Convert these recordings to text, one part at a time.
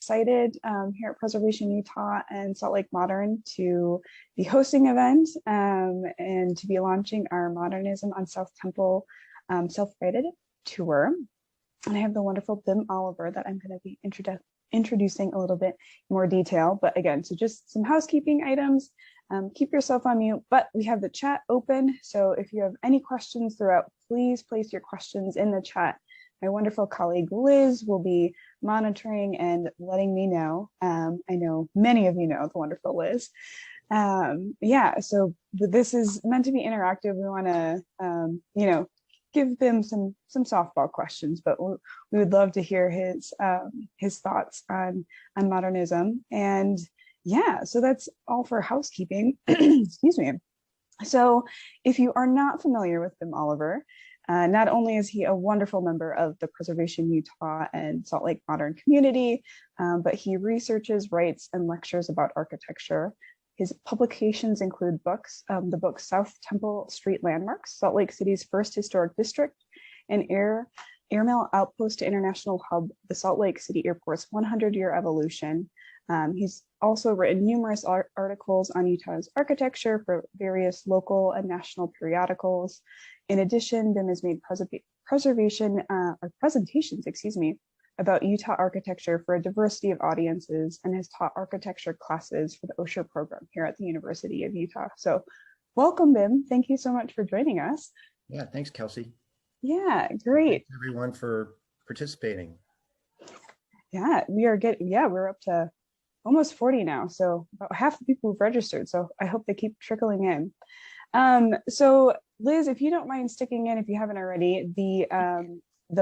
excited here at Preservation Utah and Salt Lake Modern to be hosting event and to be launching our Modernism on South Temple self-guided tour. And I have the wonderful Bim Oliver that I'm going to be introducing a little bit more detail. But again, so just some housekeeping items. Keep yourself on mute, but we have the chat open. So if you have any questions throughout, please place your questions in the chat. My wonderful colleague Liz will be monitoring and letting me know. I know many of you know the wonderful Liz. Yeah, so this is meant to be interactive. We want to, give Bim some softball questions, but we would love to hear his thoughts on modernism. And yeah, so that's all for housekeeping. Excuse me. So if you are not familiar with Bim Oliver, not only is he a wonderful member of the Preservation Utah and Salt Lake Modern community, but he researches, writes, and lectures about architecture. His publications include books, the book South Temple Street Landmarks, Salt Lake City's first historic district, and Air Mail Outpost to International Hub, the Salt Lake City Airport's 100-year evolution. He's also written numerous articles on Utah's architecture for various local and national periodicals. In addition, Bim has made presentations, about Utah architecture for a diversity of audiences and has taught architecture classes for the Osher program here at the University of Utah. So welcome, Bim. Thank you so much for joining us. Yeah, thanks, Kelsey. Yeah, great. Thanks everyone for participating. Yeah, we're up to almost 40 now. So about half the people who've registered. So I hope they keep trickling in. So Liz, if you don't mind sticking in, if you haven't already, the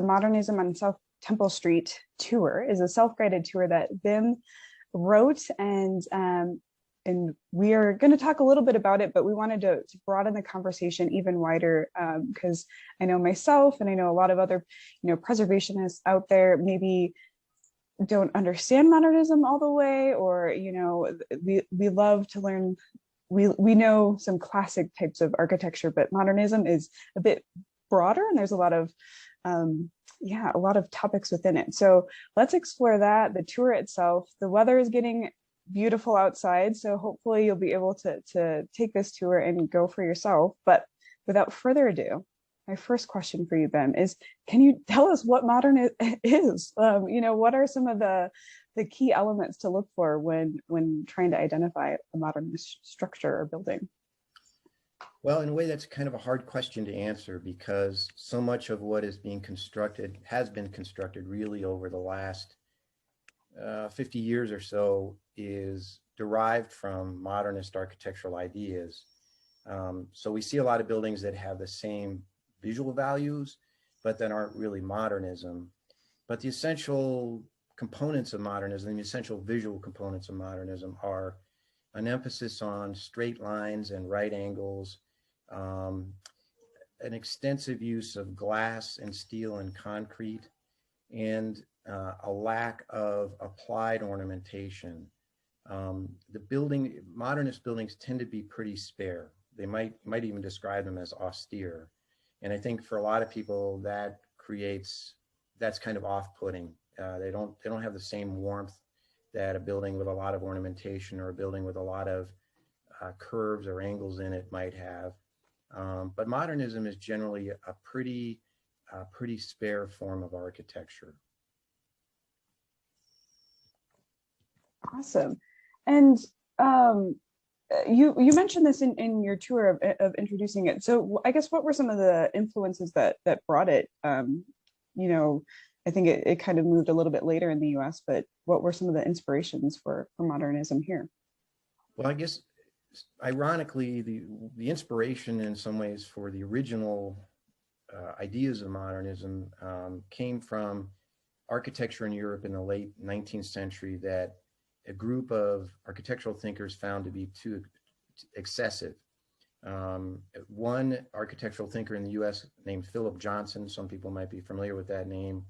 Modernism on South Temple Street tour is a self-guided tour that Bim wrote, and we are going to talk a little bit about it, but we wanted to broaden the conversation even wider because I know myself and I know a lot of other preservationists out there maybe don't understand modernism all the way, or we love to learn. We know some classic types of architecture, but modernism is a bit broader, and there's a lot of topics within it. So let's explore that. The tour itself, the weather is getting beautiful outside, so hopefully you'll be able to take this tour and go for yourself. But without further ado, my first question for you, Bim, is can you tell us what modern is? What are some of the key elements to look for when trying to identify a modern structure or building? Well, in a way, that's kind of a hard question to answer because so much of what is being constructed has been constructed really over the last 50 years or so is derived from modernist architectural ideas. So we see a lot of buildings that have the same visual values, but that aren't really modernism. But the essential components of modernism, the essential visual components of modernism are an emphasis on straight lines and right angles, an extensive use of glass and steel and concrete, and a lack of applied ornamentation. Modernist buildings tend to be pretty spare. They might even describe them as austere. And I think for a lot of people that's kind of off-putting. They don't have the same warmth that a building with a lot of ornamentation or a building with a lot of curves or angles in it might have. But modernism is generally a pretty spare form of architecture. Awesome. And you mentioned this in your tour of introducing it. So I guess what were some of the influences that brought it? I think it kind of moved a little bit later in the US, but what were some of the inspirations for modernism here? Well, I guess ironically, the inspiration in some ways for the original ideas of modernism came from architecture in Europe in the late 19th century that a group of architectural thinkers found to be too excessive. One architectural thinker in the US named Philip Johnson, some people might be familiar with that name,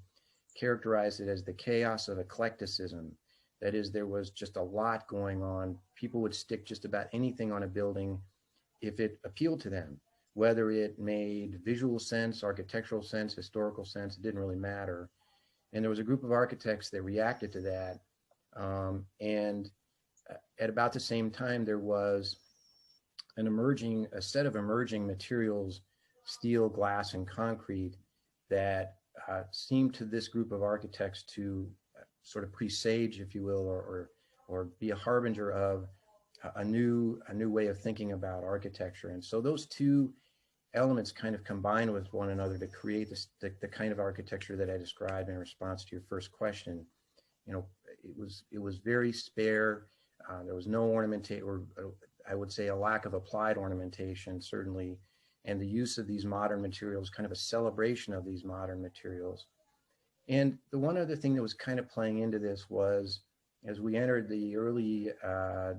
characterized it as the chaos of eclecticism. That is, there was just a lot going on. People would stick just about anything on a building if it appealed to them, whether it made visual sense, architectural sense, historical sense, it didn't really matter. And there was a group of architects that reacted to that And at about the same time, there was a set of emerging materials, steel, glass, and concrete, that seemed to this group of architects to sort of presage, if you will, or be a harbinger of a new way of thinking about architecture. And so those two elements kind of combine with one another to create the kind of architecture that I described in response to your first question. You know, it was very spare. There was no ornamentation, or I would say a lack of applied ornamentation, certainly, and the use of these modern materials, kind of a celebration of these modern materials. And the one other thing that was kind of playing into this was, as we entered the early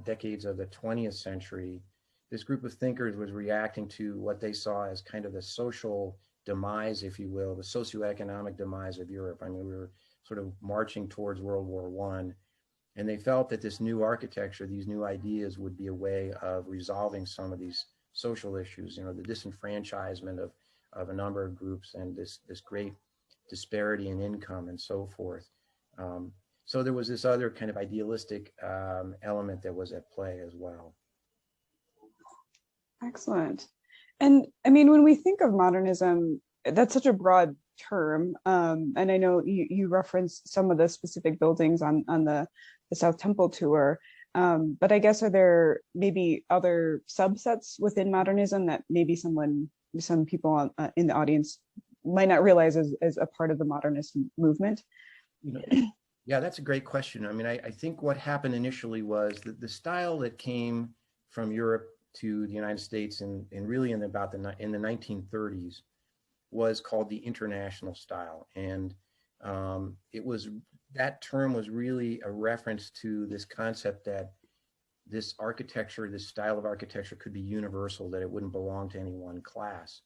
decades of the 20th century, this group of thinkers was reacting to what they saw as kind of the social demise, if you will, the socioeconomic demise of Europe. I mean, we were sort of marching towards World War I, and they felt that this new architecture, these new ideas, would be a way of resolving some of these social issues, you know, the disenfranchisement of a number of groups, and this great disparity in income and so forth. So there was this other kind of idealistic element that was at play as well. Excellent. And I mean, when we think of modernism, that's such a broad term. And I know you referenced some of the specific buildings on the South Temple tour. But I guess, are there maybe other subsets within modernism that maybe some people in the audience might not realize as a part of the modernist movement? You know, yeah, that's a great question. I mean, I think what happened initially was that the style that came from Europe to the United States and really in the 1930s was called the international style. And that term was really a reference to this concept that this architecture, this style of architecture, could be universal, that it wouldn't belong to any one class.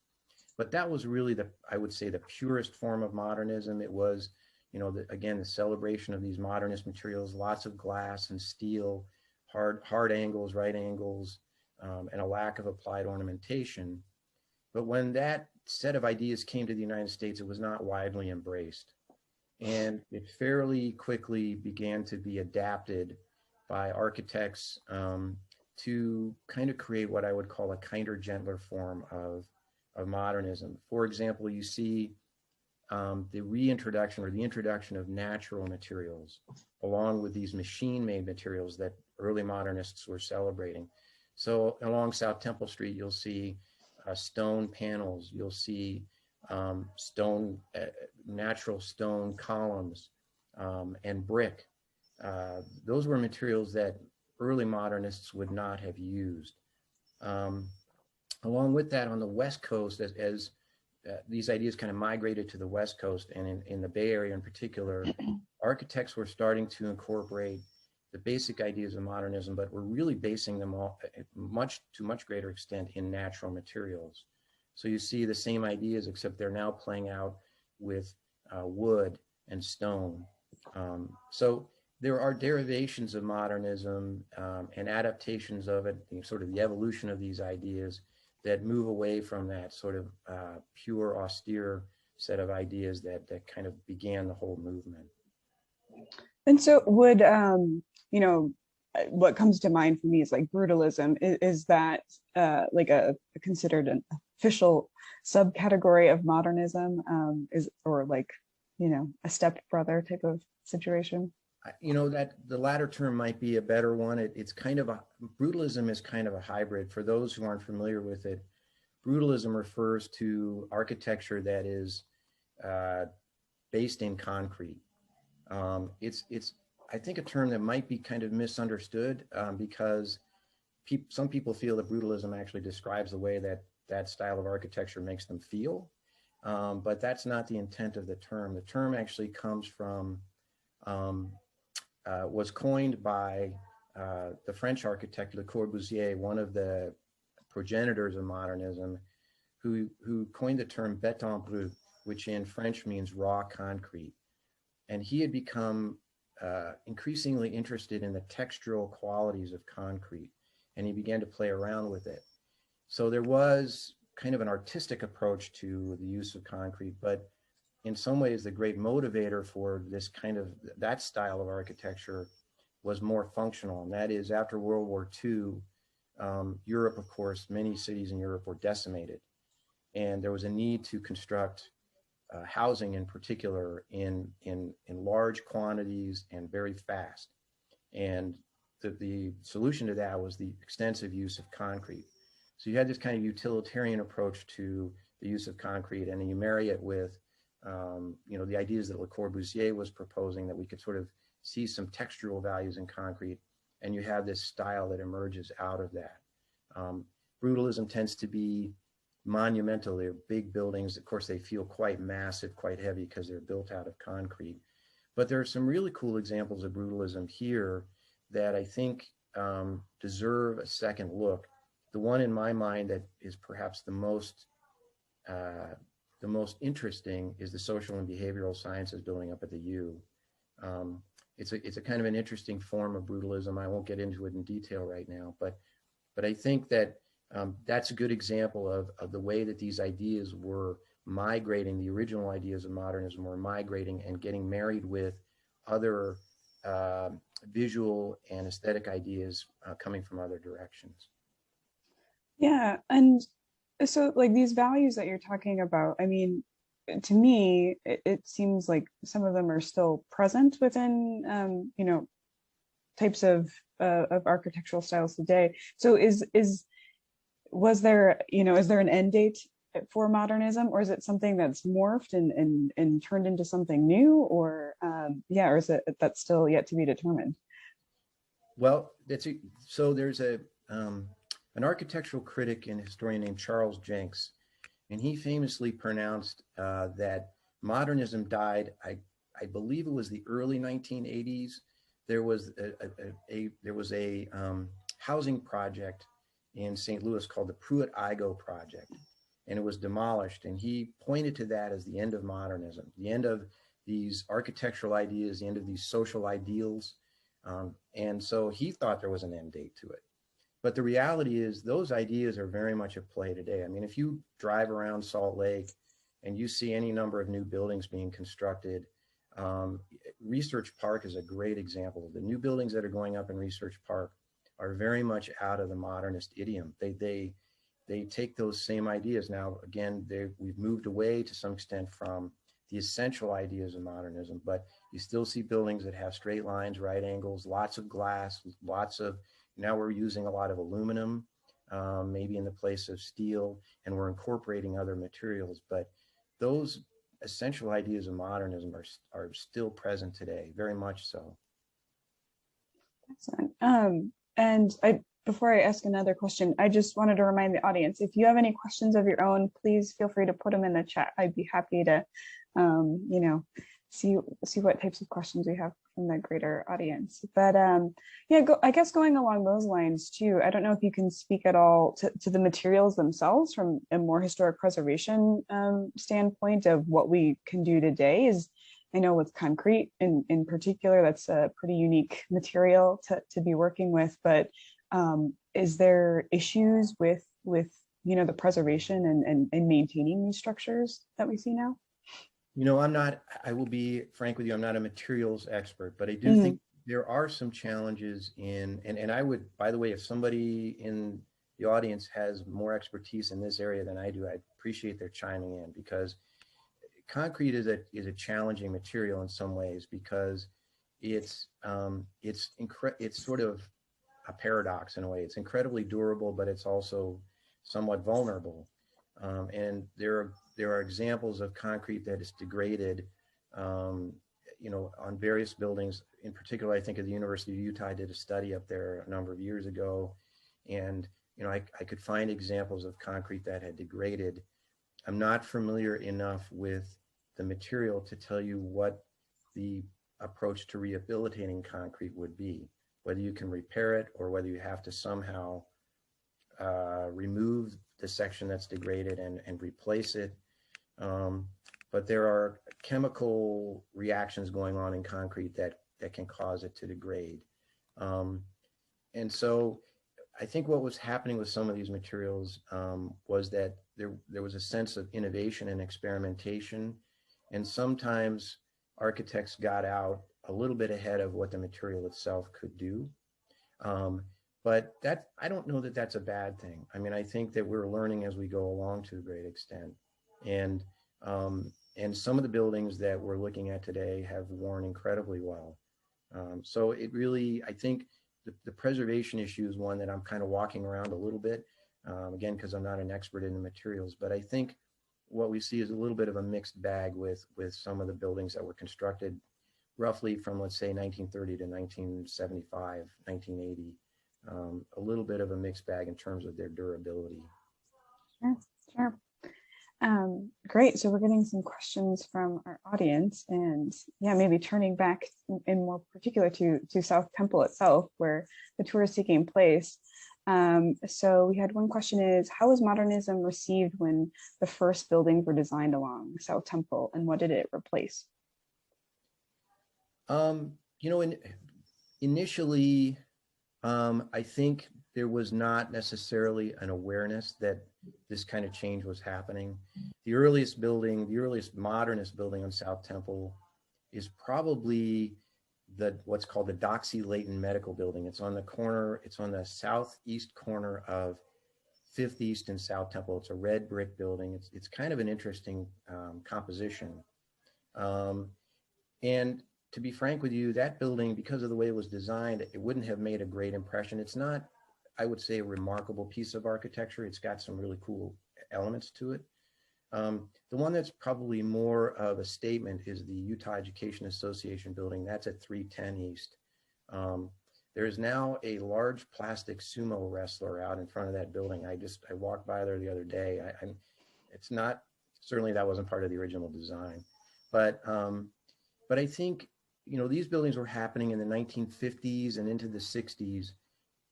But that was really I would say, the purest form of modernism. It was, you know, again, the celebration of these modernist materials, lots of glass and steel, hard angles, right angles, and a lack of applied ornamentation. But when that set of ideas came to the United States, it was not widely embraced. And it fairly quickly began to be adapted by architects to kind of create what I would call a kinder, gentler form of modernism. For example, you see the reintroduction or the introduction of natural materials along with these machine-made materials that early modernists were celebrating. So along South Temple Street, you'll see stone panels, you'll see natural stone columns, and brick. Those were materials that early modernists would not have used. Along with that, on the West Coast, as these ideas kind of migrated to the West Coast, and in the Bay Area in particular, architects were starting to incorporate the basic ideas of modernism, but were really basing them all to much greater extent in natural materials. So you see the same ideas, except they're now playing out with wood and stone. So there are derivations of modernism and adaptations of it, sort of the evolution of these ideas that move away from that sort of pure, austere set of ideas that kind of began the whole movement. And so would, you know, what comes to mind for me is like brutalism. Is that like a considered an official subcategory of modernism? Or like, you know, a stepbrother type of situation? You know, that the latter term might be a better one. It's kind of brutalism is kind of a hybrid. For those who aren't familiar with it, brutalism refers to architecture that is based in concrete. It's I think a term that might be kind of misunderstood because some people feel that brutalism actually describes the way that style of architecture makes them feel, but that's not the intent of the term. The term actually comes from was coined by the French architect Le Corbusier, one of the progenitors of modernism, who coined the term béton brut, which in French means raw concrete. And he had become increasingly interested in the textural qualities of concrete, and he began to play around with it. So there was kind of an artistic approach to the use of concrete, but in some ways, the great motivator for this kind of that style of architecture was more functional. And that is, after World War II, Europe, of course, many cities in Europe were decimated. And there was a need to construct housing in particular in large quantities and very fast. And the solution to that was the extensive use of concrete. So you had this kind of utilitarian approach to the use of concrete, and then you marry it with the ideas that Le Corbusier was proposing, that we could sort of see some textural values in concrete, and you have this style that emerges out of that. Brutalism tends to be monumental. They're big buildings. Of course, they feel quite massive, quite heavy because they're built out of concrete. But there are some really cool examples of brutalism here that I think deserve a second look. The one in my mind that is perhaps the most interesting is the social and behavioral sciences building up at the U. It's a kind of an interesting form of brutalism. I won't get into it in detail right now, but I think that that's a good example of the way that these ideas were migrating. The original ideas of modernism were migrating and getting married with other visual and aesthetic ideas coming from other directions. Yeah, and so like these values that you're talking about, I mean, to me, it seems like some of them are still present within, types of architectural styles today. So is there an end date for modernism, or is it something that's morphed and turned into something new, or or is it that's still yet to be determined? Well, so there's an architectural critic and historian named Charles Jenks, and he famously pronounced that modernism died. I believe it was the early 1980s. There was a housing project in St. Louis called the Pruitt-Igoe Project, and it was demolished. And he pointed to that as the end of modernism, the end of these architectural ideas, the end of these social ideals. And so he thought there was an end date to it. But the reality is those ideas are very much at play today. I mean, if you drive around Salt Lake and you see any number of new buildings being constructed, Research Park is a great example. The new buildings that are going up in Research Park are very much out of the modernist idiom. They take those same ideas. Now, again, we've moved away to some extent from the essential ideas of modernism, but you still see buildings that have straight lines, right angles, lots of glass, now we're using a lot of aluminum, maybe in the place of steel, and we're incorporating other materials. But those essential ideas of modernism are still present today, very much so. Excellent. Before I ask another question, I just wanted to remind the audience, if you have any questions of your own, please feel free to put them in the chat. I'd be happy to, see what types of questions we have from the greater audience. But I guess going along those lines too, I don't know if you can speak at all to the materials themselves from a more historic preservation standpoint of what we can do today. I know with concrete in particular, that's a pretty unique material to be working with, but is there issues with the preservation and maintaining these structures that we see now? I will be frank with you, I'm not a materials expert, but I do think there are some challenges and I would, by the way, if somebody in the audience has more expertise in this area than I do, I'd appreciate their chiming in, because concrete is a challenging material in some ways, because it's sort of a paradox in a way. It's incredibly durable, but it's also somewhat vulnerable. And there are examples of concrete that is degraded, on various buildings. In particular, I think at the University of Utah, I did a study up there a number of years ago, and I could find examples of concrete that had degraded. I'm not familiar enough with the material to tell you what the approach to rehabilitating concrete would be, whether you can repair it or whether you have to somehow remove the section that's degraded and replace it. But there are chemical reactions going on in concrete that can cause it to degrade. And so I think what was happening with some of these materials was that there was a sense of innovation and experimentation. And sometimes architects got out a little bit ahead of what the material itself could do. But that, I don't know that that's a bad thing. I mean, I think that we're learning as we go along to a great extent. And, and some of the buildings that we're looking at today have worn incredibly well. So it really, I think the preservation issue is one that I'm kind of walking around a little bit, again, because I'm not an expert in the materials, but I think what we see is a little bit of a mixed bag with some of the buildings that were constructed roughly from, let's say, 1930 to 1975, 1980. A little bit of a mixed bag in terms of their durability. Sure, sure. Great. So we're getting some questions from our audience, and yeah, maybe turning back in more particular to South Temple itself, where the tour is taking place. So we had one question is, how was modernism received when the first buildings were designed along South Temple, and what did it replace? You know, initially, I think there was not necessarily an awareness that this kind of change was happening. The earliest building, the earliest modernist building on South Temple is probably what's called the Doxy Layton Medical Building. It's on the corner, it's on the southeast corner of 5th East and South Temple. It's a red brick building. It's kind of an interesting composition. And to be frank with you, that building, because of the way it was designed, it wouldn't have made a great impression. It's not, I would say, a remarkable piece of architecture. It's got some really cool elements to it. The one that's probably more of a statement is the Utah Education Association building. That's at 310 East. There is now a large plastic sumo wrestler out in front of that building. I walked by there the other day. It's not, certainly that wasn't part of the original design, but I think, you know, these buildings were happening in the 1950s and into the 60s.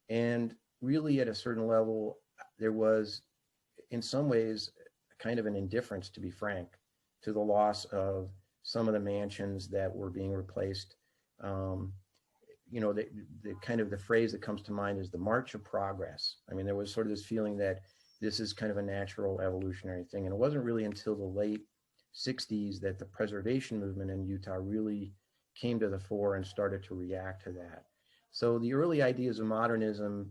And really at a certain level, there was, in some ways, kind of an indifference, to be frank, to the loss of some of the mansions that were being replaced. You know, the kind of the phrase that comes to mind is the march of progress. I mean, there was sort of this feeling that this is kind of a natural evolutionary thing. And it wasn't really until the late 60s that the preservation movement in Utah really came to the fore and started to react to that. So the early ideas of modernism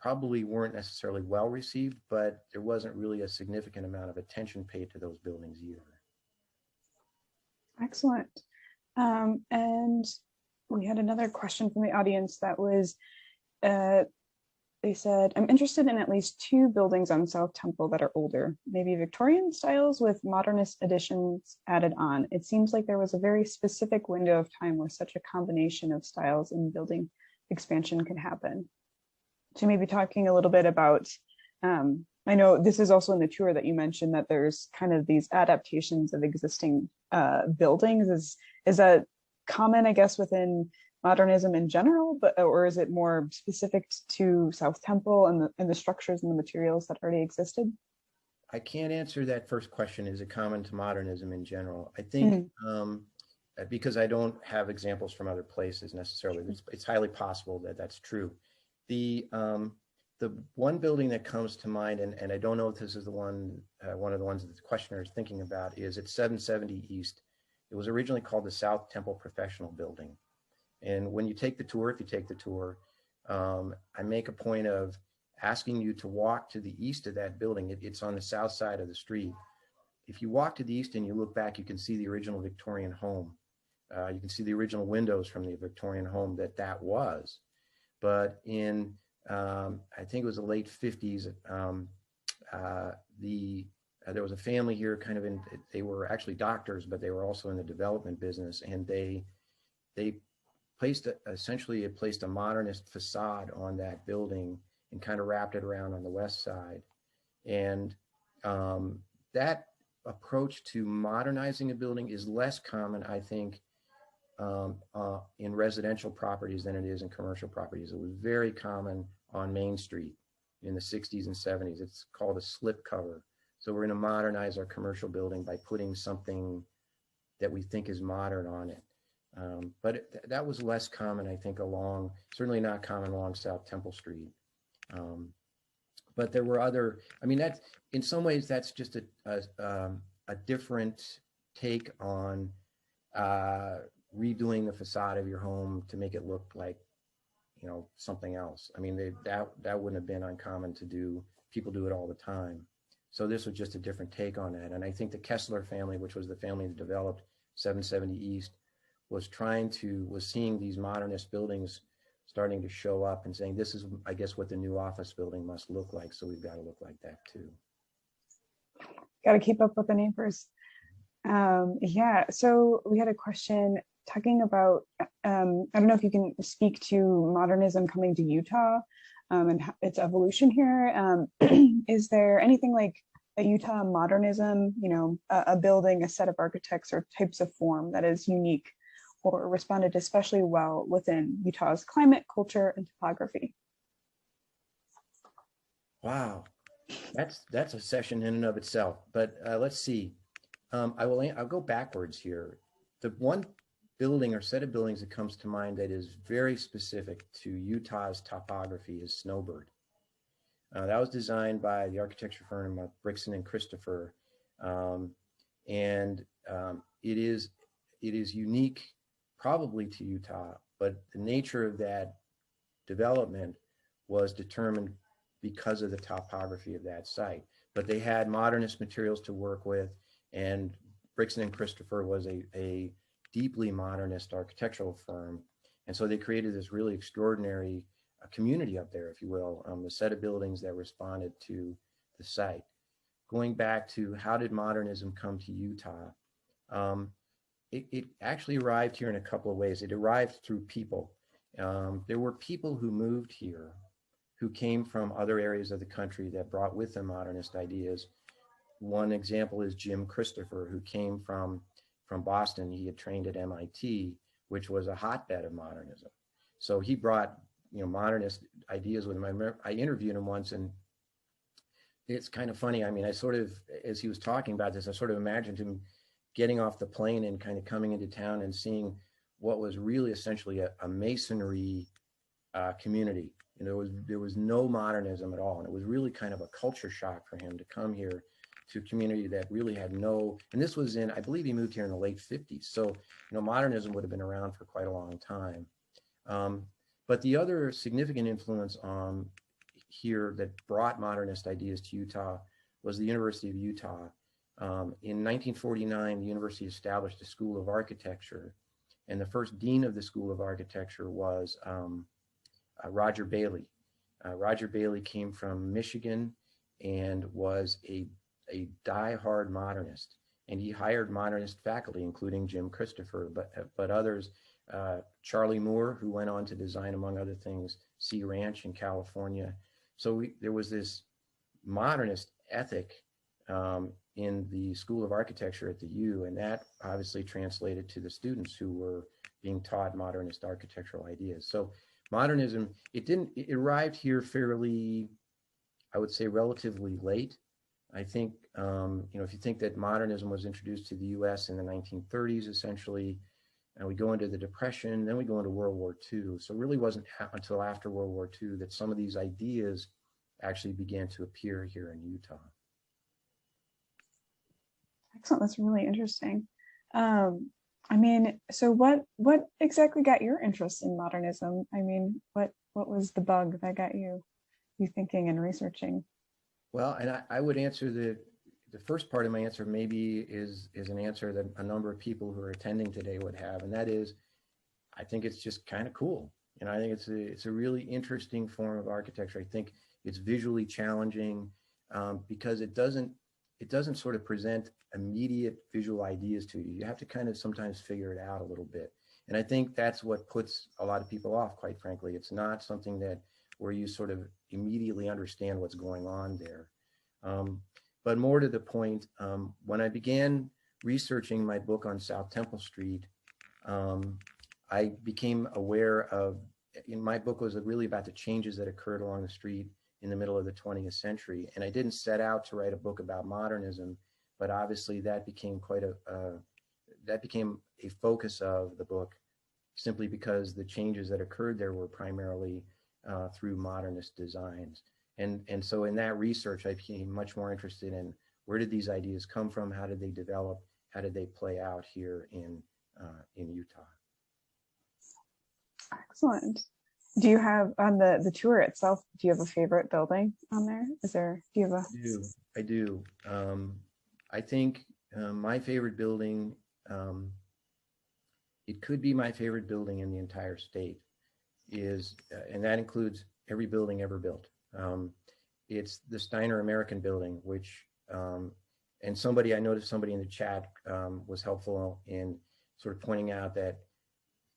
probably weren't necessarily well received, but there wasn't really a significant amount of attention paid to those buildings either. Excellent. And we had another question from the audience that was, they said, I'm interested in at least 2 buildings on South Temple that are older, maybe Victorian styles with modernist additions added on. It seems like there was a very specific window of time where such a combination of styles and building expansion could happen. So maybe talking a little bit about, I know this is also in the tour that you mentioned that there's kind of these adaptations of existing buildings. Is that common, I guess, within modernism in general, or is it more specific to South Temple and the structures and the materials that already existed? I can't answer that first question. Is it common to modernism in general? I think because I don't have examples from other places necessarily, it's highly possible that that's true. The one building that comes to mind, and I don't know if this is the one of the ones that the questioner is thinking about, is at 770 East. It was originally called the South Temple Professional Building. And when you take the tour, if you take the tour, I make a point of asking you to walk to the east of that building. It's on the south side of the street. If you walk to the east and you look back, you can see the original Victorian home. You can see the original windows from the Victorian home that was. But in, I think it was the late 50s, there was a family here kind of they were actually doctors, but they were also in the development business. And they placed a modernist facade on that building and kind of wrapped it around on the west side. And that approach to modernizing a building is less common, I think, in residential properties than it is in commercial properties. It was very common on Main Street in the 60s and 70s. It's called a slip cover. So we're going to modernize our commercial building by putting something that we think is modern on it. But that was less common, I think, certainly not common along South Temple Street. But there were other, I mean, that's, in some ways, that's just a different take on redoing the facade of your home to make it look like, you know, something else. I mean, that wouldn't have been uncommon to do. People do it all the time. So this was just a different take on that. And I think the Kessler family, which was the family that developed 770 East, was seeing these modernist buildings starting to show up and saying, this is, I guess, what the new office building must look like. So we've got to look like that too. Got to keep up with the neighbors. Yeah, so we had a question talking about, I don't know if you can speak to modernism coming to Utah and its evolution here. Is there anything like a Utah modernism, you know, a building, a set of architects or types of form that is unique or responded especially well within Utah's climate, culture, and topography? Wow, that's a session in and of itself. But let's see. I'll go backwards here. The one building or set of buildings that comes to mind that is very specific to Utah's topography is Snowbird. That was designed by the architecture firm Brixton and Christopher, and it is unique, probably to Utah. But the nature of that development was determined because of the topography of that site. But they had modernist materials to work with, and Brixton and Christopher was a deeply modernist architectural firm. And so they created this really extraordinary community up there, if you will, the set of buildings that responded to the site. Going back to how did modernism come to Utah? It actually arrived here in a couple of ways. It arrived through people. There were people who moved here who came from other areas of the country that brought with them modernist ideas. One example is Jim Christopher, who came from Boston. He had trained at MIT, which was a hotbed of modernism. So he brought, you know, modernist ideas with him. I interviewed him once, and it's kind of funny. I mean, I sort of, as he was talking about this, I sort of imagined him getting off the plane and kind of coming into town and seeing what was really essentially a masonry community. And there was no modernism at all. And it was really kind of a culture shock for him to come here to a community that really had no, and this was in, I believe he moved here in the late 50s. So, you know, modernism would have been around for quite a long time. But the other significant influence here that brought modernist ideas to Utah was the University of Utah. In 1949, the university established a School of Architecture, and the first dean of the School of Architecture was Roger Bailey. Roger Bailey came from Michigan and was a die-hard modernist, and he hired modernist faculty, including Jim Christopher, but others. Charlie Moore, who went on to design, among other things, Sea Ranch in California. So there was this modernist ethic in the School of Architecture at the U, and that obviously translated to the students who were being taught modernist architectural ideas. So modernism, it arrived here fairly, I would say, relatively late. I think, you know, if you think that modernism was introduced to the US in the 1930s, essentially, and we go into the Depression, then we go into World War II. So it really wasn't until after World War II that some of these ideas actually began to appear here in Utah. Excellent. That's really interesting. I mean, so what exactly got your interest in modernism? I mean, what was the bug that got you thinking and researching? Well, and I would answer the first part of my answer maybe is an answer that a number of people who are attending today would have, and that is, I think it's just kind of cool. And I think it's a really interesting form of architecture. I think it's visually challenging because it doesn't sort of present immediate visual ideas to you. You have to kind of sometimes figure it out a little bit. And I think that's what puts a lot of people off, quite frankly. It's not something where you sort of immediately understand what's going on there. But more to the point, when I began researching my book on South Temple Street, I became aware of, my book was really about the changes that occurred along the street in the middle of the 20th century. And I didn't set out to write a book about modernism, but obviously that became a focus of the book, simply because the changes that occurred there were primarily through modernist designs. And so in that research, I became much more interested in where did these ideas come from? How did they develop? How did they play out here in Utah? Excellent. Do you have on the tour itself, do you have a favorite building on there? Do you have I do. I think my favorite building, it could be my favorite building in the entire state, and that includes every building ever built. It's the Steiner American Building, which, and I noticed somebody in the chat was helpful in sort of pointing out that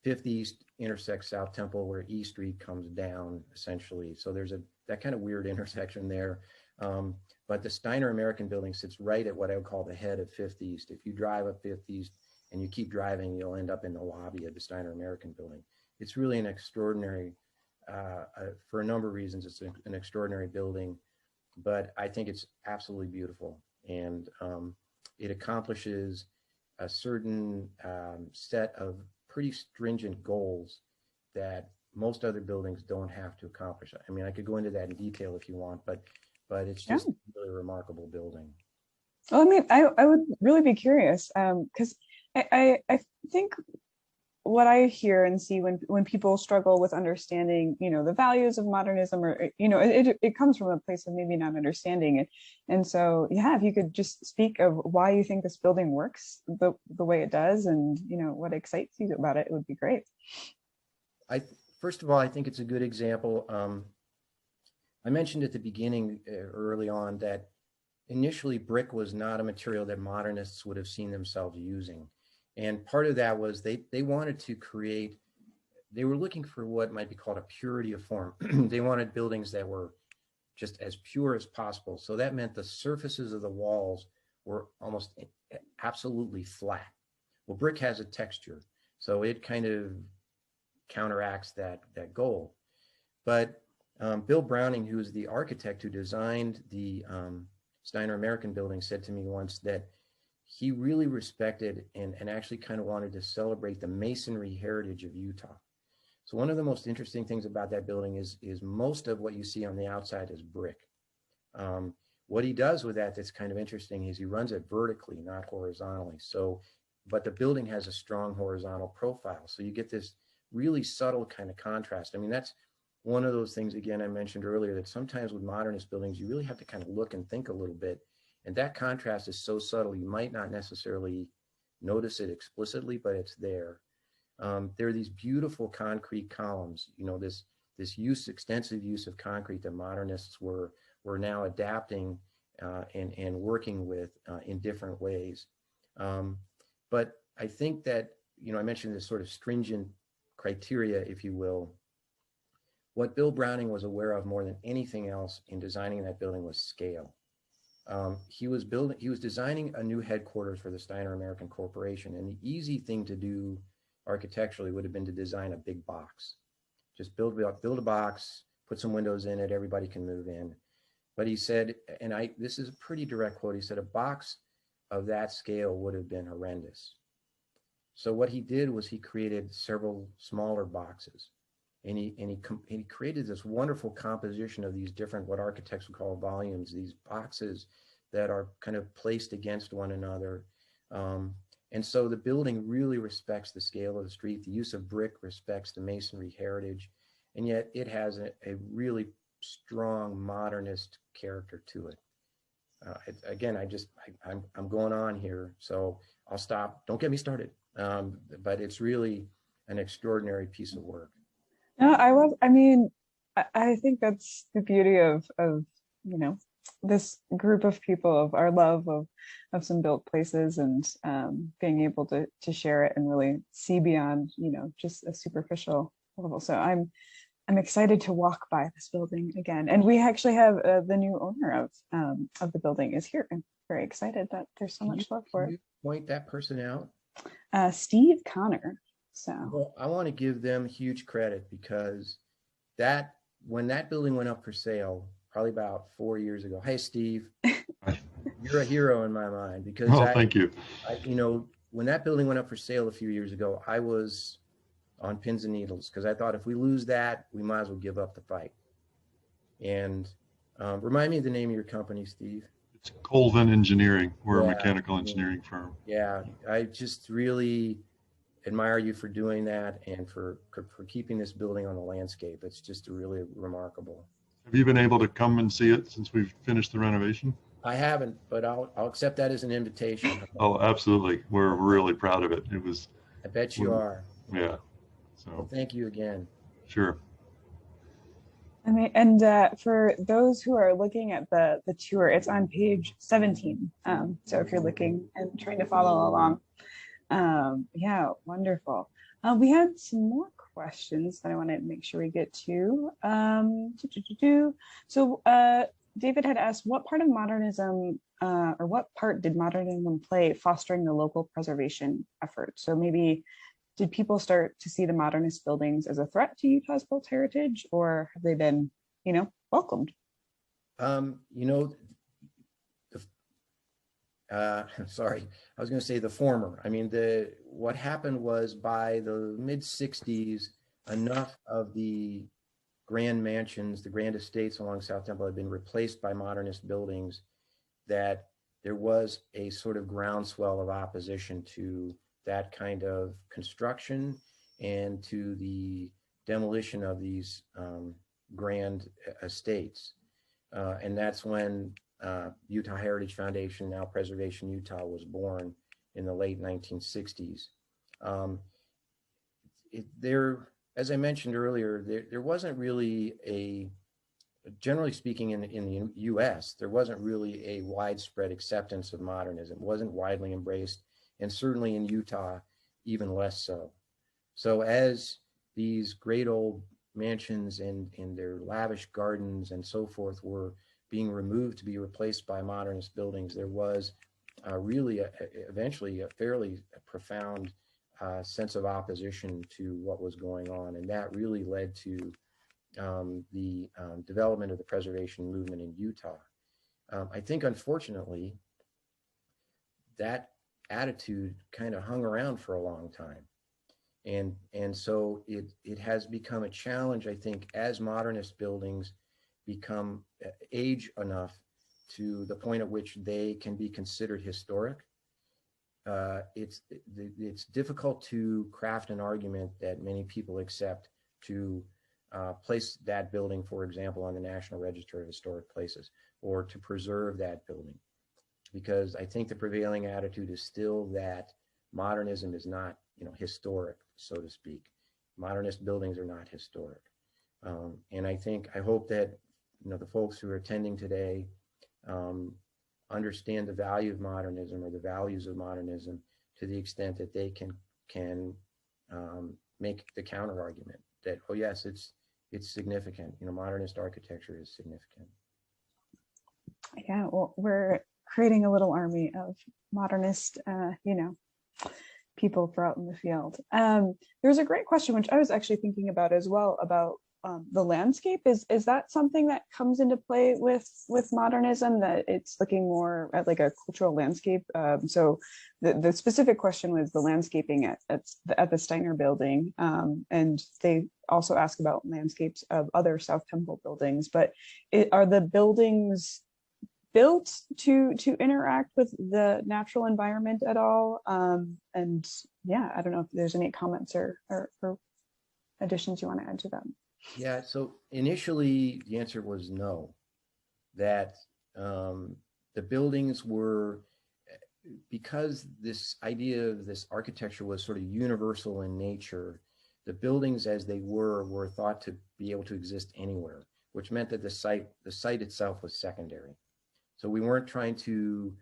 5th East intersects South Temple where E Street comes down, essentially. So there's that kind of weird intersection there. But the Steiner American Building sits right at what I would call the head of 5th East. If you drive up 5th East and you keep driving, you'll end up in the lobby of the Steiner American Building. It's really an extraordinary, for a number of reasons, it's an extraordinary building, but I think it's absolutely beautiful. And it accomplishes a certain set of pretty stringent goals that most other buildings don't have to accomplish. I mean, I could go into that in detail if you want, but it's just a really remarkable building. Well, I mean, I would really be curious because I think what I hear and see when people struggle with understanding, the values of modernism, or, it comes from a place of maybe not understanding it. And so, yeah, if you could just speak of why you think this building works the way it does and, what excites you about it, it would be great. First of all, I think it's a good example. I mentioned at the beginning, early on, that initially brick was not a material that modernists would have seen themselves using. And part of that was they wanted to create, they were looking for what might be called a purity of form. They wanted buildings that were just as pure as possible. So that meant the surfaces of the walls were almost absolutely flat. Well, brick has a texture, so it kind of counteracts that goal. But Bill Browning, who is the architect who designed the Steiner American Building, said to me once that he really respected and actually kind of wanted to celebrate the masonry heritage of Utah. So one of the most interesting things about that building is most of what you see on the outside is brick. What he does with that's kind of interesting is he runs it vertically, not horizontally. So, but the building has a strong horizontal profile. So you get this really subtle kind of contrast. I mean, that's one of those things, again, I mentioned earlier, that sometimes with modernist buildings, you really have to kind of look and think a little bit. And that contrast is so subtle, you might not necessarily notice it explicitly, but it's there. There are these beautiful concrete columns, this extensive use of concrete that modernists were now adapting and working with in different ways. But I think that, I mentioned this sort of stringent criteria, if you will. What Bill Browning was aware of more than anything else in designing that building was scale. He was designing a new headquarters for the Steiner American Corporation, and the easy thing to do architecturally would have been to design a big box. Just build a box, put some windows in it, everybody can move in. But he said, this is a pretty direct quote, he said, a box of that scale would have been horrendous. So what he did was he created several smaller boxes. And he created this wonderful composition of these different, what architects would call volumes, these boxes that are kind of placed against one another. And so the building really respects the scale of the street. The use of brick respects the masonry heritage. And yet it has a really strong modernist character to it. Again, I'm going on here, so I'll stop. Don't get me started. But it's really an extraordinary piece of work. No, I think that's the beauty of this group of people, of our love of some built places, and being able to share it and really see beyond, just a superficial level. So I'm excited to walk by this building again. And we actually have the new owner of the building is here. I'm very excited that there's so much love for it. Can you point that person out? Steve Connor. So well, I want to give them huge credit, because when that building went up for sale, probably about 4 years ago. Hey, Steve, you're a hero in my mind, because thank you. When that building went up for sale a few years ago, I was on pins and needles, because I thought if we lose that, we might as well give up the fight. And remind me of the name of your company, Steve. It's Colvin Engineering. We're a mechanical engineering firm. Yeah, I just really admire you for doing that and for keeping this building on the landscape. It's just really remarkable. Have you been able to come and see it since we've finished the renovation? I haven't, but I'll accept that as an invitation. Oh, absolutely. We're really proud of it. It was, I bet you are. yeah. Well, So, thank you again. sure. I mean, and for those who are looking at the tour, it's on page 17. So if you're looking and trying to follow along, yeah, wonderful. We had some more questions that I want to make sure we get to. So David had asked, what part of modernism, or what part did modernism play fostering the local preservation effort? So maybe did people start to see the modernist buildings as a threat to Utah's built heritage, or have they been, welcomed? You know, sorry, I was going to say the former. I mean, what happened was by the mid 60s, enough of the grand mansions, the grand estates along South Temple had been replaced by modernist buildings that there was a sort of groundswell of opposition to that kind of construction and to the demolition of these grand estates. And that's when Utah Heritage Foundation, now Preservation Utah, was born in the late 1960s. As I mentioned earlier, there wasn't really generally speaking in the US, there wasn't really a widespread acceptance of modernism. It wasn't widely embraced, and certainly in Utah, even less so. So as these great old mansions and their lavish gardens and so forth were being removed to be replaced by modernist buildings, there was eventually a fairly profound sense of opposition to what was going on. And that really led to the development of the preservation movement in Utah. I think, unfortunately, that attitude kind of hung around for a long time. And so it has become a challenge, I think, as modernist buildings become age enough to the point at which they can be considered historic. It's difficult to craft an argument that many people accept to place that building, for example, on the National Register of Historic Places, or to preserve that building, because I think the prevailing attitude is still that modernism is not, historic, so to speak. Modernist buildings are not historic. And I hope that, the folks who are attending today understand the value of modernism, or the values of modernism, to the extent that they can make the counter argument that, oh yes, it's significant. Modernist architecture is significant. Yeah, well, we're creating a little army of modernist, people for out in the field. There's a great question, which I was actually thinking about as well, about the landscape. Is that something that comes into play with modernism, that it's looking more at like a cultural landscape? So the specific question was the landscaping at the Steiner building, and they also ask about landscapes of other South Temple buildings. But are the buildings built to interact with the natural environment at all? And yeah, I don't know if there's any comments or additions you want to add to that. Yeah, so initially the answer was no, that the buildings were, because this idea of this architecture was sort of universal in nature, the buildings as they were thought to be able to exist anywhere, which meant that the site itself was secondary. So we weren't trying to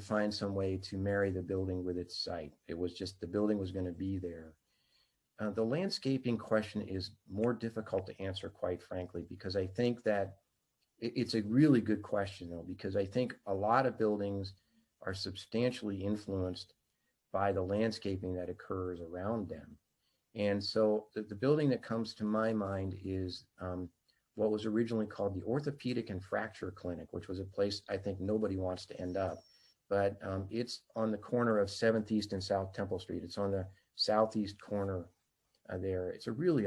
find some way to marry the building with its site. It was just the building was going to be there. The landscaping question is more difficult to answer, quite frankly, because I think that it's a really good question, though, because I think a lot of buildings are substantially influenced by the landscaping that occurs around them. And so the building that comes to my mind is what was originally called the Orthopedic and Fracture Clinic, which was a place I think nobody wants to end up. But it's on the corner of 7th East and South Temple Street. It's on the southeast corner there. It's a really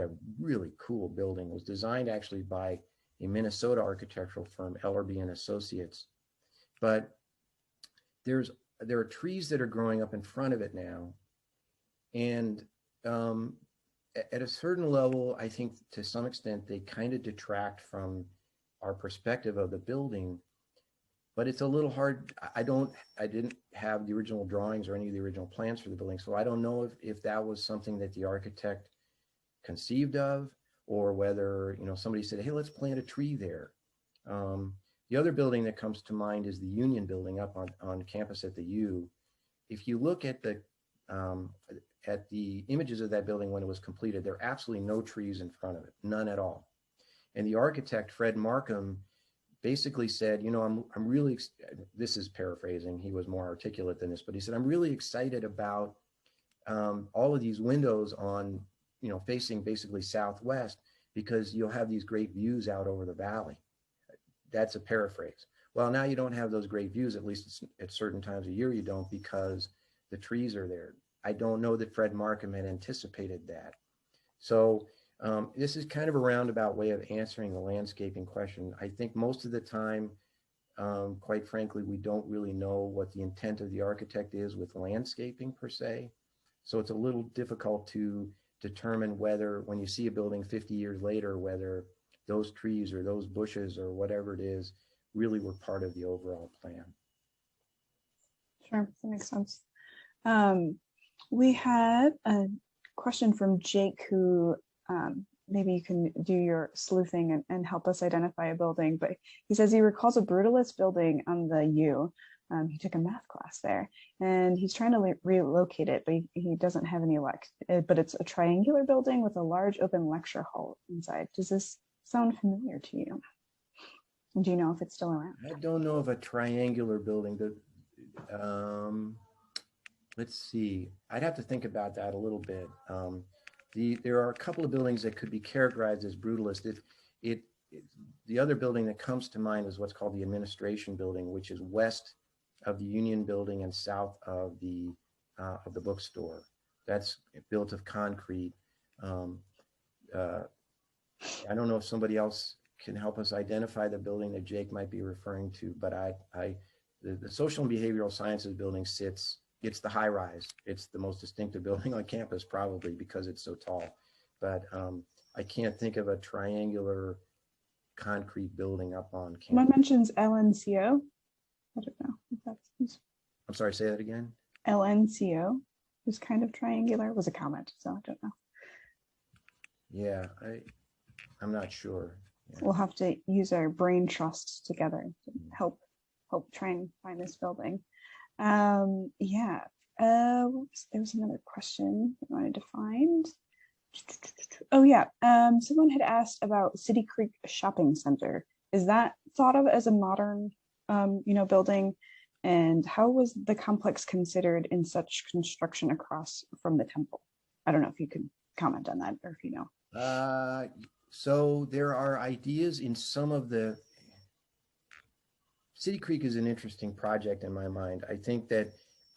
cool building. It was designed actually by a Minnesota architectural firm, Ellerby and Associates. But there are trees that are growing up in front of it now And at a certain level, I think to some extent, they kind of detract from our perspective of the building, but it's a little hard. I didn't have the original drawings or any of the original plans for the building. So I don't know if that was something that the architect conceived of, or whether, somebody said, hey, let's plant a tree there. The other building that comes to mind is the Union Building up on campus at the U. If you look at the images of that building when it was completed, there are absolutely no trees in front of it, none at all. And the architect, Fred Markham, basically said, I'm really, this is paraphrasing, he was more articulate than this, but he said, I'm really excited about all of these windows on, facing basically southwest, because you'll have these great views out over the valley. That's a paraphrase. Well, now you don't have those great views, at least at certain times of year you don't, because the trees are there. I don't know that Fred Markham had anticipated that. So this is kind of a roundabout way of answering the landscaping question. I think most of the time, quite frankly, we don't really know what the intent of the architect is with landscaping per se. So it's a little difficult to determine whether, when you see a building 50 years later, whether those trees or those bushes or whatever it is really were part of the overall plan. Sure, that makes sense. We had a question from Jake, who maybe you can do your sleuthing and help us identify a building, but he says he recalls a brutalist building on the U. He took a math class there, and he's trying to relocate it, but he doesn't have any luck. But it's a triangular building with a large open lecture hall inside. Does this sound familiar to you? And do you know if it's still around? I don't know of a triangular building. Let's see. I'd have to think about that a little bit. There are a couple of buildings that could be characterized as brutalist. The other building that comes to mind is what's called the Administration Building, which is west of the Union Building and south of the bookstore. That's built of concrete. I don't know if somebody else can help us identify the building that Jake might be referring to, but the Social and Behavioral Sciences building it's the high rise. It's the most distinctive building on campus, probably because it's so tall. But I can't think of a triangular concrete building up on campus. One mentions LNCO. I don't know if that's. I'm sorry, say that again. LNCO was kind of triangular. It was a comment, so I don't know. Yeah, I'm not sure. Yeah. We'll have to use our brain trust together to help try and find this building. Yeah. There was another question I wanted to find. Oh yeah. Someone had asked about City Creek Shopping Center. Is that thought of as a modern, building? And how was the complex considered in such construction across from the temple? I don't know if you can comment on that, or if you know. So there are ideas in some of the. City Creek is an interesting project in my mind. I think that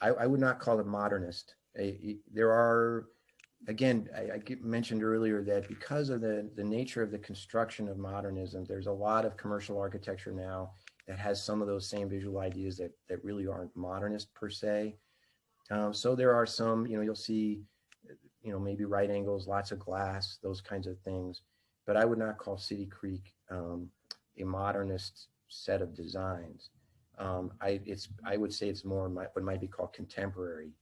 I would not call it modernist. There are, again, I mentioned earlier that because of the nature of the construction of modernism, there's a lot of commercial architecture now that has some of those same visual ideas that really aren't modernist per se. So there are some, you'll see, maybe right angles, lots of glass, those kinds of things. But I would not call City Creek a modernist set of designs. I would say it's more what might be called contemporary.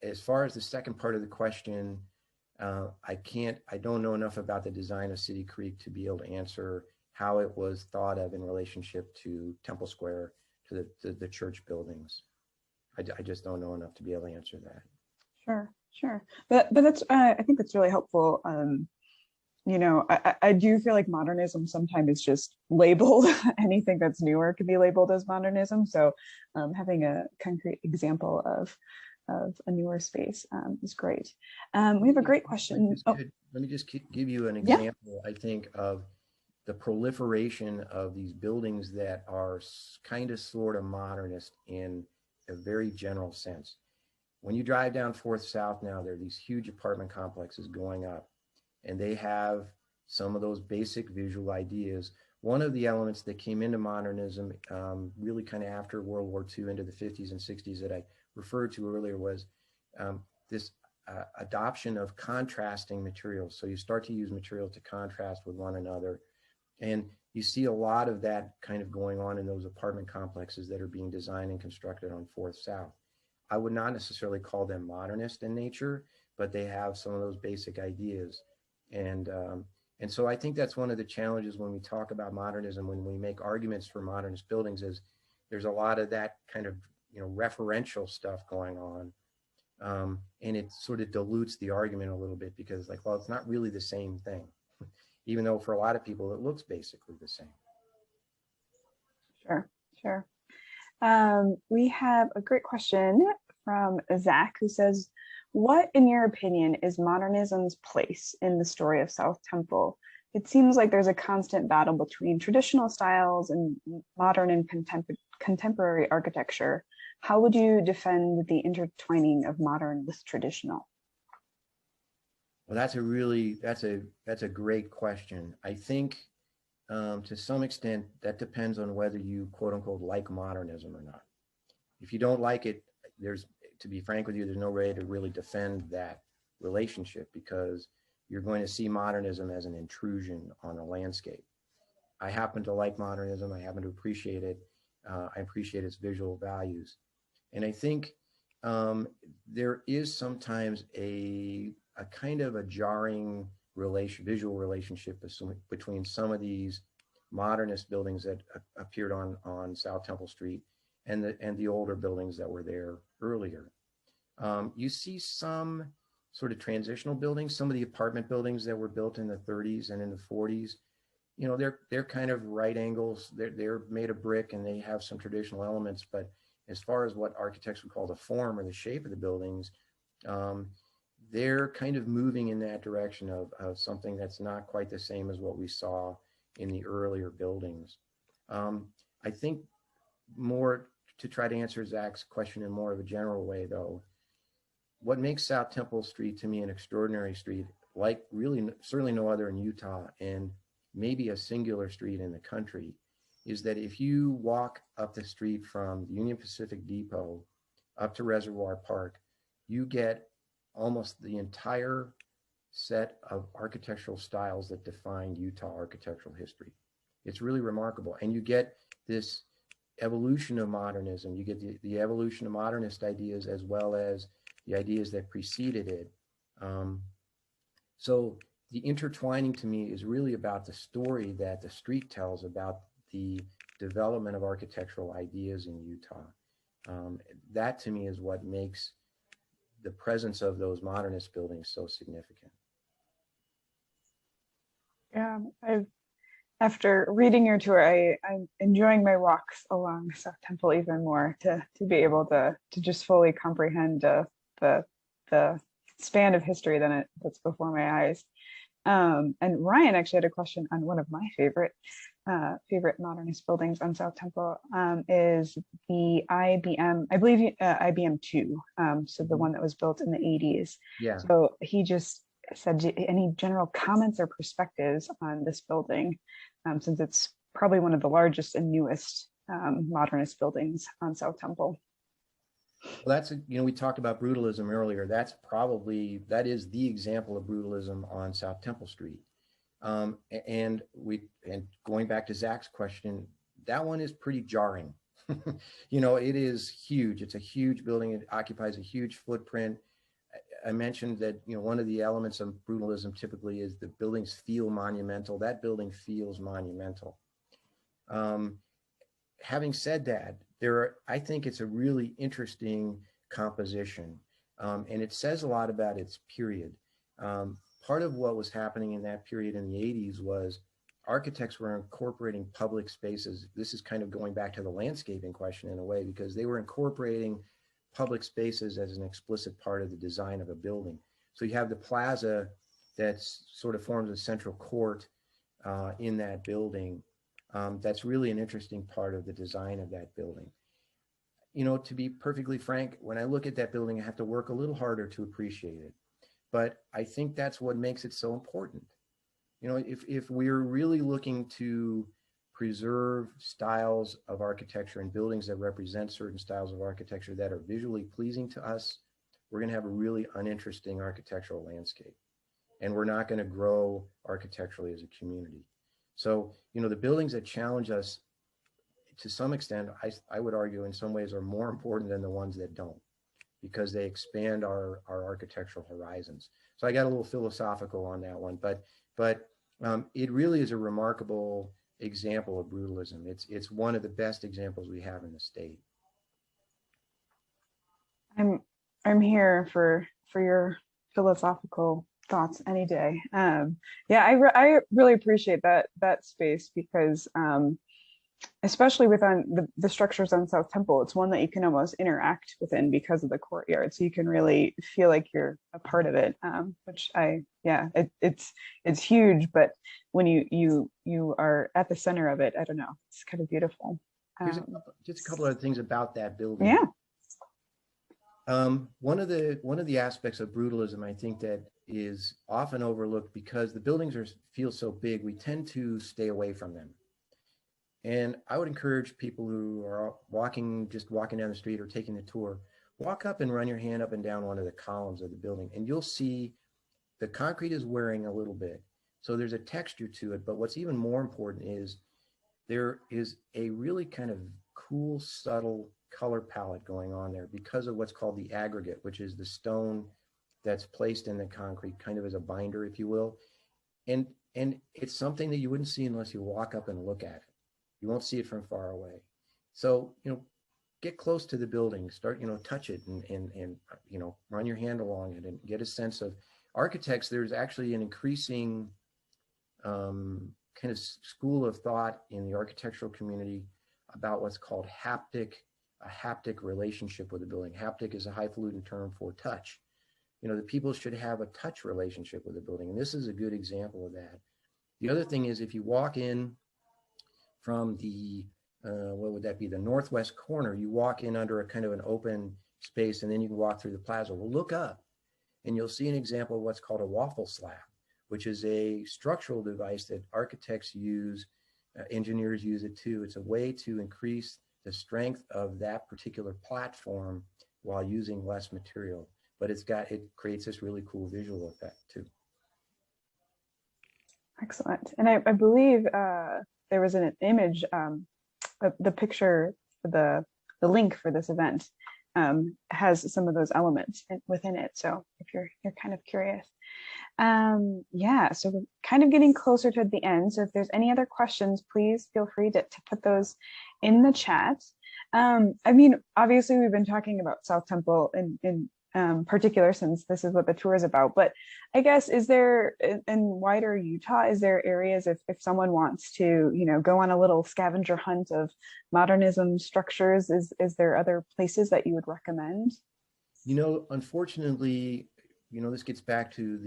As far as the second part of the question, I don't know enough about the design of City Creek to be able to answer how it was thought of in relationship to Temple Square, to the church buildings. I just don't know enough to be able to answer that. Sure. But that's I think that's really helpful. I do feel like modernism sometimes is just labeled. Anything that's newer can be labeled as modernism. So having a concrete example of a newer space is great. We have a great question. Let me just give you an example, I think, of the proliferation of these buildings that are kind of sort of modernist in a very general sense. When you drive down 4th South now, there are these huge apartment complexes going up, and they have some of those basic visual ideas. One of the elements that came into modernism really kind of after World War II into the 50s and 60s that I referred to earlier was this adoption of contrasting materials. So you start to use materials to contrast with one another. And you see a lot of that kind of going on in those apartment complexes that are being designed and constructed on 4th South. I would not necessarily call them modernist in nature, but they have some of those basic ideas. And so I think that's one of the challenges when we talk about modernism, when we make arguments for modernist buildings, is there's a lot of that kind of, referential stuff going on. And it sort of dilutes the argument a little bit because like, well, it's not really the same thing, even though for a lot of people it looks basically the same. Sure. We have a great question from Zach who says, what, in your opinion, is modernism's place in the story of South Temple? It seems like there's a constant battle between traditional styles and modern and contemporary architecture. How would you defend the intertwining of modern with traditional? Well, that's a great question. I think to some extent that depends on whether you quote unquote like modernism or not. If you don't like it, to be frank with you, there's no way to really defend that relationship because you're going to see modernism as an intrusion on a landscape. I happen to like modernism. I happen to appreciate it. I appreciate its visual values. And I think there is sometimes a kind of a jarring visual relationship between some of these modernist buildings that appeared on South Temple Street and the older buildings that were there earlier. You see some sort of transitional buildings, some of the apartment buildings that were built in the 30s and in the 40s. They're kind of right angles. They're made of brick and they have some traditional elements, but as far as what architects would call the form or the shape of the buildings, they're kind of moving in that direction of something that's not quite the same as what we saw in the earlier buildings. I think more to try to answer Zach's question in more of a general way, though, what makes South Temple Street to me an extraordinary street, like really certainly no other in Utah and maybe a singular street in the country, is that if you walk up the street from the Union Pacific Depot up to Reservoir Park, you get almost the entire set of architectural styles that define Utah architectural history. It's really remarkable. And you get this evolution of modernism. You get the evolution of modernist ideas as well as the ideas that preceded it. So the intertwining to me is really about the story that the street tells about the development of architectural ideas in Utah. That to me is what makes the presence of those modernist buildings so significant. Yeah, after reading your tour, I'm enjoying my walks along South Temple even more to be able to just fully comprehend the span of history that's before my eyes. And Ryan actually had a question on one of my favorite modernist buildings on South Temple, is the IBM, I believe IBM 2, so the one that was built in the 80s. Yeah. So he just said, any general comments or perspectives on this building, since it's probably one of the largest and newest modernist buildings on South Temple. Well, we talked about brutalism earlier. That is the example of brutalism on South Temple Street. And going back to Zach's question, that one is pretty jarring. It is huge. It's a huge building. It occupies a huge footprint. I mentioned that, one of the elements of brutalism typically is the buildings feel monumental. That building feels monumental. Having said that, I think it's a really interesting composition, and it says a lot about its period. Part of what was happening in that period in the 80s was architects were incorporating public spaces. This is kind of going back to the landscaping question in a way, because they were incorporating public spaces as an explicit part of the design of a building. So you have the plaza that sort of forms a central court in that building. That's really an interesting part of the design of that building. To be perfectly frank, when I look at that building, I have to work a little harder to appreciate it. But I think that's what makes it so important. If we're really looking to preserve styles of architecture and buildings that represent certain styles of architecture that are visually pleasing to us, we're going to have a really uninteresting architectural landscape. And we're not going to grow architecturally as a community. So, the buildings that challenge us to some extent, I would argue in some ways are more important than the ones that don't, because they expand our architectural horizons. So I got a little philosophical on that one, but it really is a remarkable example of brutalism. It's one of the best examples we have in the state. I'm here for your philosophical thoughts any day. Yeah, I really appreciate that space, because especially within the structures on South Temple, it's one that you can almost interact within because of the courtyard. So you can really feel like you're a part of it, which it's huge. But when you are at the center of it, I don't know, it's kind of beautiful. Just a couple other things about that building. Yeah. One of the aspects of brutalism, I think, that is often overlooked, because the buildings feel so big, we tend to stay away from them. And I would encourage people who are just walking down the street or taking the tour, walk up and run your hand up and down one of the columns of the building, and you'll see the concrete is wearing a little bit. So there's a texture to it, but what's even more important is there is a really kind of cool, subtle color palette going on there because of what's called the aggregate, which is the stone that's placed in the concrete, kind of as a binder, if you will. And it's something that you wouldn't see unless you walk up and look at it. You won't see it from far away. So, get close to the building, start, touch it and run your hand along it and get a sense of architects. There's actually an increasing kind of school of thought in the architectural community about what's called a haptic relationship with the building. Haptic is a highfalutin term for touch. The people should have a touch relationship with the building. And this is a good example of that. The other thing is, if you walk in from the, what would that be, the northwest corner, you walk in under a kind of an open space, and then you can walk through the plaza. Well, look up and you'll see an example of what's called a waffle slab, which is a structural device that architects use, engineers use it too. It's a way to increase the strength of that particular platform while using less material. But it creates this really cool visual effect too. Excellent. And I believe there was an image, the picture, the link for this event has some of those elements within it. So if you're kind of curious. Yeah, so we're kind of getting closer to the end. So if there's any other questions, please feel free to put those in the chat. Obviously we've been talking about South Temple in particular, since this is what the tour is about, but I guess, is there, in wider Utah, is there areas, if someone wants to, go on a little scavenger hunt of modernism structures, is there other places that you would recommend? Unfortunately, this gets back to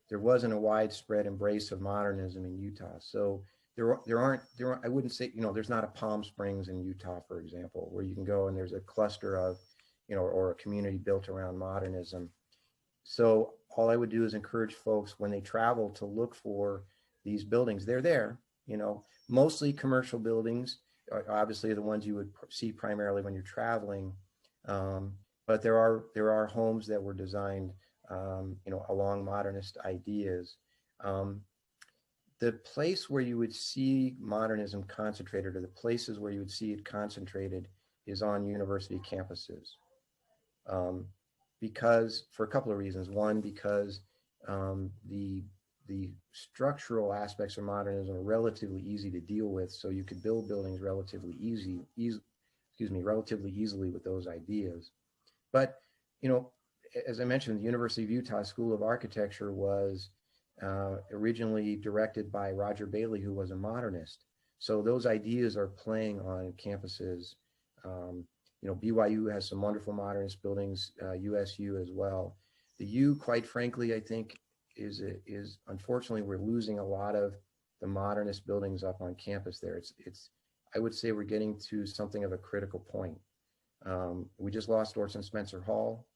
there wasn't a widespread embrace of modernism in Utah. So there aren't, I wouldn't say, there's not a Palm Springs in Utah, for example, where you can go and there's a cluster of, or a community built around modernism. So all I would do is encourage folks, when they travel, to look for these buildings. They're there, mostly commercial buildings, obviously the ones you would see primarily when you're traveling. But there are homes that were designed, along modernist ideas. The place where you would see modernism concentrated, or the places where you would see it concentrated, is on university campuses. Because, for a couple of reasons. One, because the structural aspects of modernism are relatively easy to deal with, so you could build buildings relatively easily with those ideas. But, as I mentioned, the University of Utah School of Architecture was originally directed by Roger Bailey, who was a modernist. So those ideas are playing on campuses. BYU has some wonderful modernist buildings, USU as well. The U, quite frankly, I think is unfortunately, we're losing a lot of the modernist buildings up on campus there. I would say we're getting to something of a critical point. We just lost Orson Spencer Hall,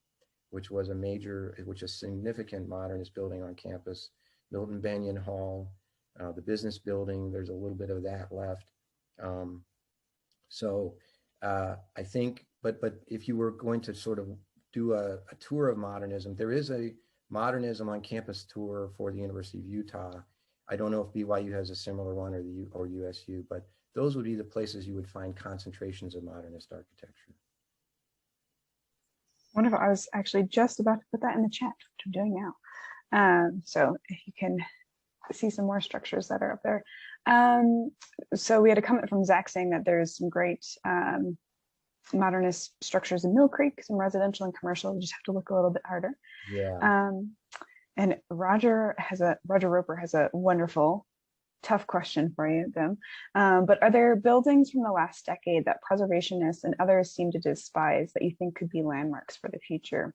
which was a significant modernist building on campus. Milton Benyon Hall, the business building, there's a little bit of that left. I think, but if you were going to sort of do a tour of modernism. There is a modernism on campus tour for the University of Utah. I don't know if BYU has a similar one or USU, but those would be the places you would find concentrations of modernist architecture. Wonderful. I was actually just about to put that in the chat, which I'm doing now. So if you can see some more structures that are up there. So we had a comment from Zach saying that there's some great modernist structures in Mill Creek, some residential and commercial. You just have to look a little bit harder. Yeah. And Roger Roper has a wonderful, tough question for you, Bim. But are there buildings from the last decade that preservationists and others seem to despise that you think could be landmarks for the future?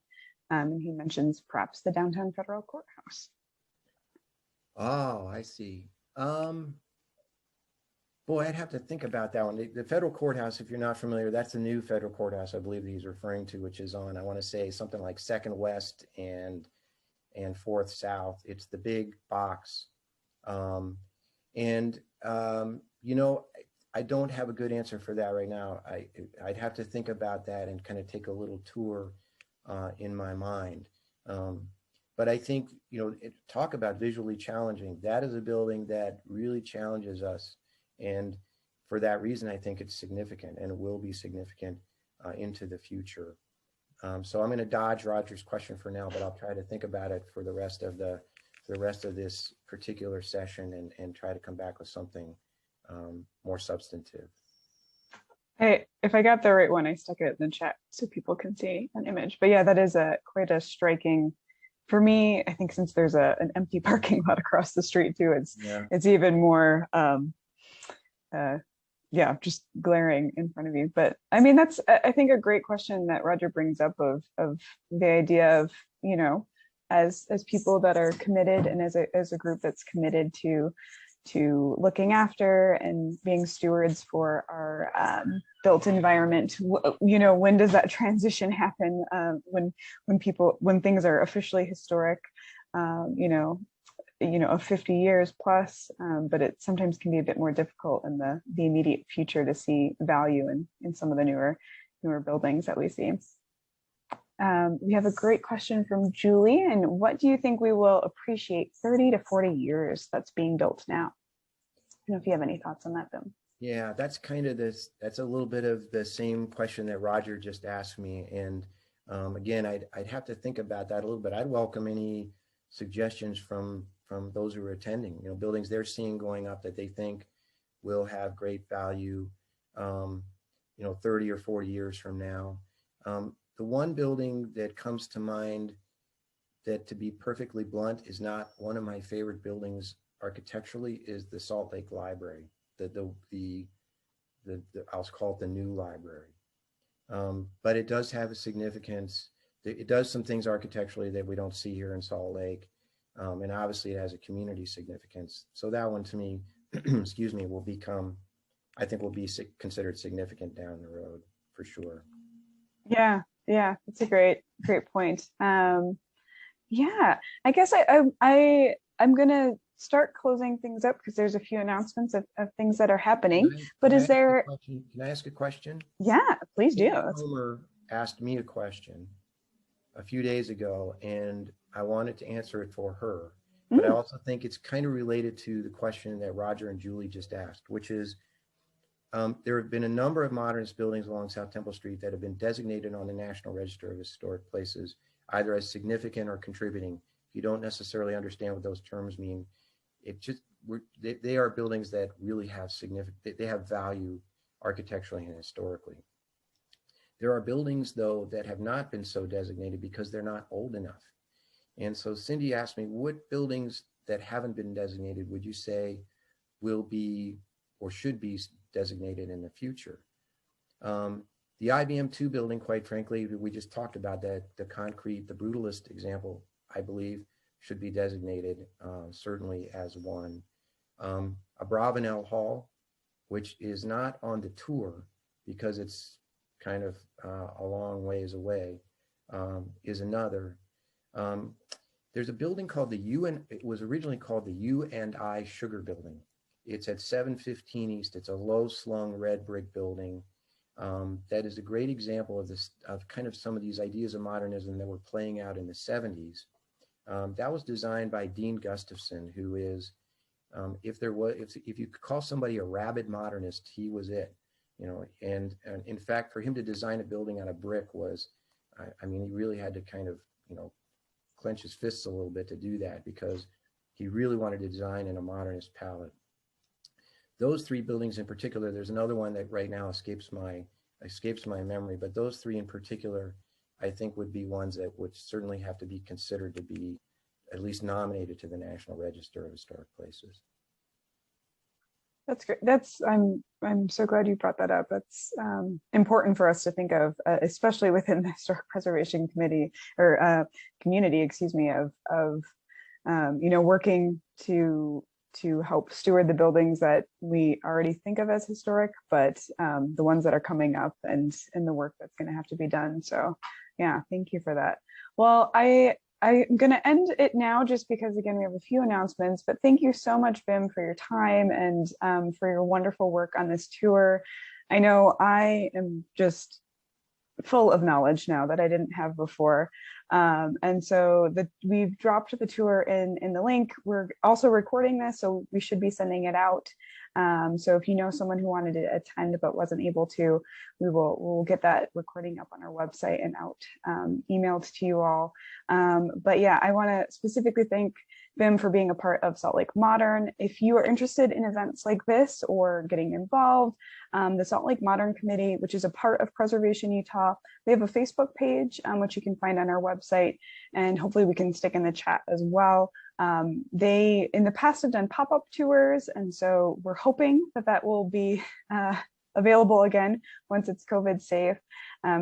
And he mentions perhaps the downtown federal courthouse. Oh, I see. Boy, I'd have to think about that one. The federal courthouse, if you're not familiar, that's the new federal courthouse I believe that he's referring to, which is on, I want to say, something like 2nd West and 4th South. It's the big box. You know, I don't have a good answer for that right now. I'd have to think about that and kind of take a little tour in my mind. But I think, you know, talk about visually challenging. That is a building that really challenges us. And for that reason, I think it's significant and it will be significant into the future. So I'm going to dodge Roger's question for now, but I'll try to think about it for the rest of this particular session and try to come back with something more substantive. Hey, if I got the right one, I stuck it in the chat so people can see an image. But yeah, that is quite a striking. For me, I think since there's an empty parking lot across the street too, it's even more just glaring in front of you. But I mean, that's I think a great question that Roger brings up of the idea of, you know, as people that are committed and as a group that's committed to looking after and being stewards for our built environment, you know, when does that transition happen? When things are officially historic, you know, of 50 years plus, but it sometimes can be a bit more difficult in the immediate future to see value in some of the newer buildings that we see. We have a great question from Julie. And what do you think we will appreciate 30 to 40 years that's being built now? I don't know if you have any thoughts on that, Bim. Yeah, that's kind of that's a little bit of the same question that Roger just asked me. And again, I'd have to think about that a little bit. I'd welcome any suggestions from those who are attending, you know, buildings they're seeing going up that they think will have great value, you know, 30 or 40 years from now. The one building that comes to mind that, to be perfectly blunt, is not one of my favorite buildings architecturally is the Salt Lake Library, I'll call it the new library. But it does have a significance. It does some things architecturally that we don't see here in Salt Lake. And obviously it has a community significance. So that one to me, excuse me, will become, I think will be considered significant down the road for sure. Yeah, that's a great point. Yeah, I guess I'm gonna start closing things up because there's a few announcements of things that are happening. But is there? Can I ask a question? Yeah, please do. Homer asked me a question a few days ago, and I wanted to answer it for her. But I also think it's kind of related to the question that Roger and Julie just asked, which is there have been a number of modernist buildings along South Temple Street that have been designated on the National Register of Historic Places, either as significant or contributing. If you don't necessarily understand what those terms mean, they are buildings that really have they have value architecturally and historically. There are buildings, though, that have not been so designated because they're not old enough. And so Cindy asked me, what buildings that haven't been designated would you say will be or should be designated in the future? The IBM 2 building, quite frankly, we just talked about that, the brutalist example, I believe, should be designated certainly as one. Abravanel Hall, which is not on the tour because it's kind of a long ways away, is another. There's a building called it was originally called the U&I Sugar Building. It's at 715 East. It's a low slung red brick building. that is a great example of this, of kind of some of these ideas of modernism that were playing out in the 70s. That was designed by Dean Gustafson, who is, if you could call somebody a rabid modernist, he was it. And in fact, for him to design a building on a brick was, I mean, he really had to kind of, clench his fists a little bit to do that, because he really wanted to design in a modernist palette. Those three buildings in particular, there's another one that right now escapes my memory, but those three in particular, I think would be ones that would certainly have to be considered to be at least nominated to the National Register of Historic Places. That's great. I'm so glad you brought that up. That's important for us to think of, especially within the Historic Preservation Committee or community, excuse me, of working to help steward the buildings that we already think of as historic, but the ones that are coming up and the work that's going to have to be done. So yeah, thank you for that. Well, I'm going to end it now just because, again, we have a few announcements, but thank you so much, Bim, for your time and for your wonderful work on this tour. I know I am just full of knowledge now that I didn't have before. And so we've dropped the tour in the link. We're also recording this, so we should be sending it out. So if you know someone who wanted to attend but wasn't able to, we'll get that recording up on our website and out emailed to you all. But yeah, I want to specifically thank Bim for being a part of Salt Lake Modern. If you are interested in events like this or getting involved, the Salt Lake Modern Committee, which is a part of Preservation Utah, they have a Facebook page, which you can find on our website, and hopefully we can stick in the chat as well. They, in the past, have done pop-up tours, and so we're hoping that will be available again once it's COVID safe.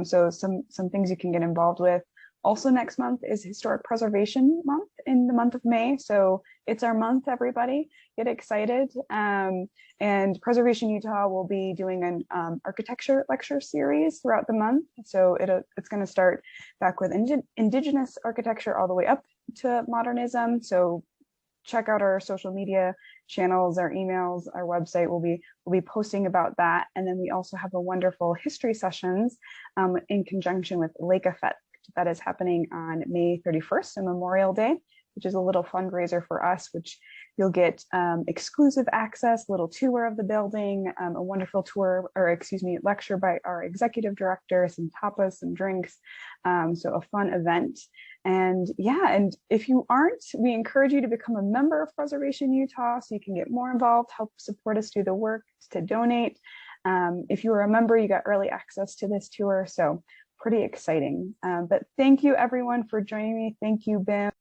So some things you can get involved with. Also next month is Historic Preservation Month in the month of May. So it's our month, everybody. Get excited. And Preservation Utah will be doing an architecture lecture series throughout the month. So it's going to start back with Indigenous architecture all the way up to modernism. So check out our social media channels, our emails, our website. We'll be posting about that. And then we also have a wonderful history sessions in conjunction with Lake Effect that is happening on May 31st, on Memorial Day, which is a little fundraiser for us, which you'll get exclusive access, little tour of the building, a wonderful tour, or excuse me, lecture by our executive director, some tapas, some drinks. So a fun event. And yeah, and if you aren't, we encourage you to become a member of Preservation Utah so you can get more involved, help support us do the work, to donate. If you are a member, you got early access to this tour. So pretty exciting. But thank you everyone for joining me. Thank you, Bim.